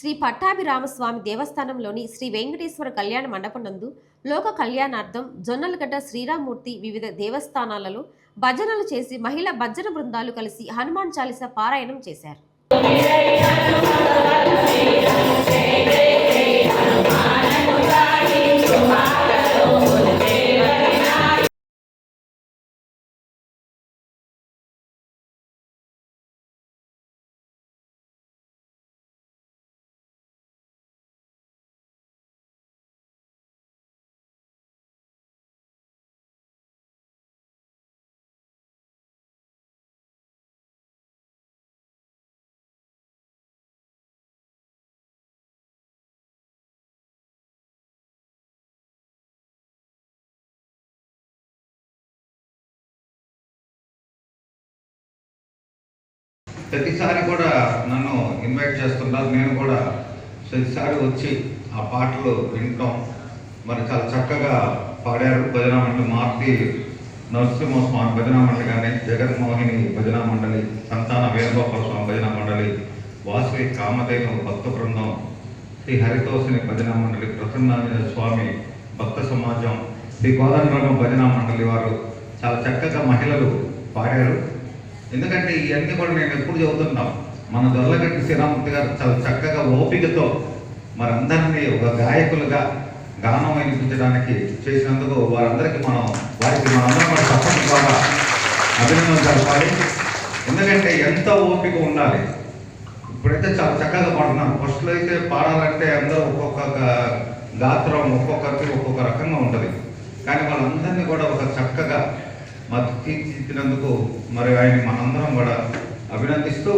శ్రీ పట్టాభిరామస్వామి దేవస్థానంలోని శ్రీ వెంకటేశ్వర కళ్యాణ మండపం నందు లోక కళ్యాణార్థం జొన్నలగడ్డ శ్రీరామూర్తి వివిధ దేవస్థానాలలో భజనలు చేసి మహిళా భజన బృందాలు కలిసి హనుమాన్ చాలీసా పారాయణం చేశారు. ప్రతిసారి కూడా నన్ను ఇన్వైట్ చేస్తున్నారు. నేను కూడా ప్రతిసారి వచ్చి ఆ పాటలు వింటాం. మరి చాలా చక్కగా పాడారు. భజన మండలి మారుతి నరసింహస్వామి భజన మండలి కానీ, జగన్మోహిని భజన మండలి, సంతాన వేణుగోపాల స్వామి భజన మండలి, వాసవి కామధేను భక్త బృందం, శ్రీ హరితోషిని భజన మండలి, ప్రసన్నాంజనేయ స్వామి భక్త సమాజం, శ్రీ గోదండరామ భజన మండలి వారు చాలా చక్కగా మహిళలు పాడారు. ఎందుకంటే ఇవన్నీ కూడా నేను ఎప్పుడు చెబుతున్నాం, మన జొన్నలగడ్డ శ్రీరామూర్తి గారు చాలా చక్కగా ఓపికతో మరందరినీ ఒక గాయకులుగా గానం వినిపించడానికి చేసినందుకు వారందరికీ వారికి మనందరం కూడా తప్పని ద్వారా అభినందనలు జరపాలి. ఎందుకంటే ఎంత ఓపిక ఉండాలి. ఇప్పుడైతే చాలా చక్కగా పాడుతున్నారు. ఫస్ట్లో అయితే పాడాలంటే అందరూ ఒక్కొక్క గాత్రం ఒక్కొక్కరికి ఒక్కొక్క రకంగా ఉంటుంది. కానీ వాళ్ళందరినీ కూడా ఒక చక్కగా తీర్చిదిద్దినందుకు మరి ఆయన మనందరం కూడా అభినందిస్తూ